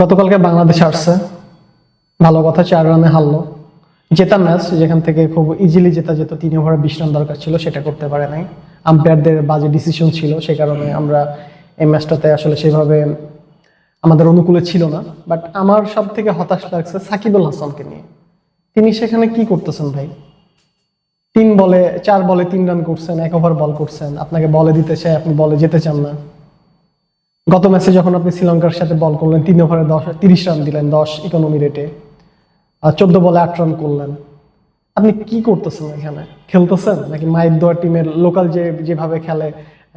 গতকালকে বাংলাদেশ আসছে, ভালো কথা, 4 রানে হারলো। জেতা ম্যাচ, যেখান থেকে খুব ইজিলি জেতা যেত, 3 ওভারে 20 রান দরকার ছিল, সেটা করতে পারে নাই। আম্পায়ারদের বাজে ডিসিশন ছিল, সে কারণে আমরা এই ম্যাচটাতে আসলে সেভাবে আমাদের অনুকূলে ছিল না। বাট আমার সব থেকে হতাশ লাগছে সাকিব আল হাসানকে নিয়ে। তিনি সেখানে কি করতেছেন ভাই? 4 বলে 3 রান করছেন, 1 ওভার বল করছেন, আপনাকে বলে দিতে চাই, আপনি বলে যেতে চান না। গত ম্যাচে যখন আপনি শ্রীলঙ্কার সাথে বল করলেন, 3 ওভারে 30 রান দিলেন 10 ইকোনমি রেটে, আর 14 বলে 8 রান করলেন। আপনি কি করতেছেন এখানে? খেলতেছেন নাকি মায়ের দোয়া টিমের লোকাল যেভাবে খেলে,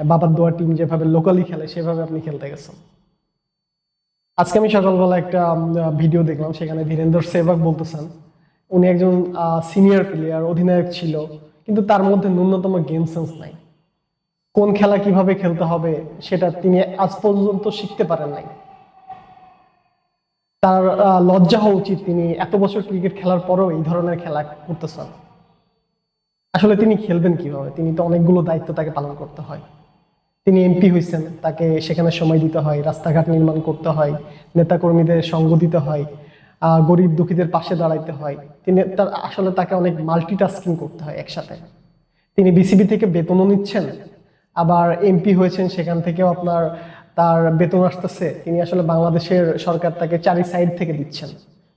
বাবার দোয়া টিম যেভাবে লোকালি খেলে সেভাবে আপনি খেলতে গেছেন? আজকে আমি সকালবেলা একটা ভিডিও দেখলাম, সেখানে ধীরেন্দ্র সেহবাগ বলতেছেন উনি একজন সিনিয়র প্লেয়ার, অধিনায়ক ছিল, কিন্তু তার মধ্যে ন্যূনতম গেম সেন্স নাই। কোন খেলা কিভাবে খেলতে হবে সেটা তিনি আজ পর্যন্ত শিখতে পারেন নাই। তার লজ্জা হওয়া উচিত, তিনি এত বছর ক্রিকেট খেলার পরেও এই ধরনের খেলা করতেছেন। আসলে তিনি খেলবেন কিভাবে? তিনি তো অনেকগুলো দায়িত্ব তাকে পালন করতে হয়। তিনি এমপি হয়েছেন, তাকে সেখানে সময় দিতে হয়, রাস্তাঘাট নির্মাণ করতে হয়, নেতাকর্মীদের সঙ্গ দিতে হয়, গরিব দুঃখীদের পাশে দাঁড়াইতে হয়। আসলে তাকে অনেক মাল্টিটাস্কিং করতে হয় একসাথে। তিনি বিসিবি থেকে বেতনও নিচ্ছেন, আবার এমপি হয়েছেন, সেখান থেকেও তার বেতন আসতেছে। তিনি আসলে বাংলাদেশের সরকার তাকে 4 সাইড থেকে দিচ্ছেন,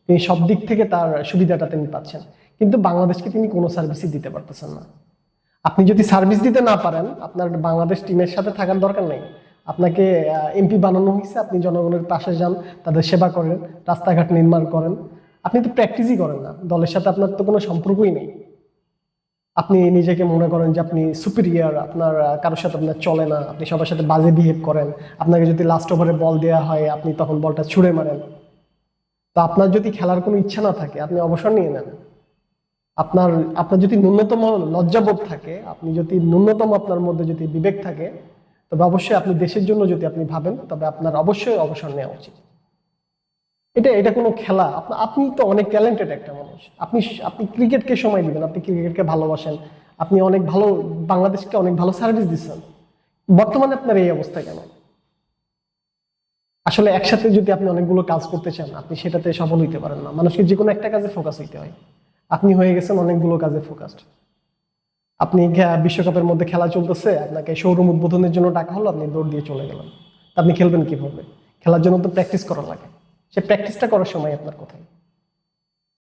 তিনি সব দিক থেকে তার সুবিধাটা তিনি পাচ্ছেন, কিন্তু বাংলাদেশকে তিনি কোনো সার্ভিসই দিতে পারতেছেন না। আপনি যদি সার্ভিস দিতে না পারেন, আপনার বাংলাদেশ টিমের সাথে থাকার দরকার নেই। আপনাকে এমপি বানানো হয়েছে, আপনি জনগণের পাশে যান, তাদের সেবা করেন, রাস্তাঘাট নির্মাণ করেন। আপনি তো প্র্যাকটিসই করেন না, দলের সাথে আপনার তো কোনো সম্পর্কই নেই। আপনি নিজেকে মনে করেন যে আপনি সুপিরিয়ার, আপনার কারোর সাথে আপনার চলে না, আপনি সবার সাথে বাজে বিহেভ করেন। আপনাকে যদি লাস্ট ওভারে বল দেওয়া হয়, আপনি তখন বলটা ছুঁড়ে মারেন। তো আপনার যদি খেলার কোনো ইচ্ছা না থাকে, আপনি অবসর নিয়ে নেন। আপনার আপনার যদি ন্যূনতম লজ্জাবোধ থাকে, আপনি যদি ন্যূনতম আপনার মধ্যে যদি বিবেক থাকে, তবে অবশ্যই আপনি দেশের জন্য যদি আপনি ভাবেন, তবে আপনার অবশ্যই অবসর নেওয়া উচিত। এটা কোনো খেলা? আপনি তো অনেক ট্যালেন্টেড একটা মানুষ, আপনি আপনি ক্রিকেটকে সময় দিবেন, আপনি ক্রিকেটকে ভালোবাসেন, আপনি অনেক ভালো, বাংলাদেশকে অনেক ভালো সার্ভিস দিচ্ছেন। বর্তমানে আপনার এই অবস্থা কেন? আসলে একসাথে যদি আপনি অনেকগুলো কাজ করতে চান, আপনি সেটাতে সফল হইতে পারেন না। মানুষকে যে কোনো একটা কাজে ফোকাস হইতে হয়। আপনি হয়ে গেছেন অনেকগুলো কাজে ফোকাসড। আপনি বিশ্বকাপের মধ্যে খেলা চলতেছে, আপনাকে শোরুম উদ্বোধনের জন্য ডাকা হলো, আপনি দৌড় দিয়ে চলে গেলেন। আপনি খেলবেন কিভাবে? খেলার জন্য তো প্র্যাকটিস করা লাগে, সে প্র্যাকটিসটা করার সময় আপনার কোথায়?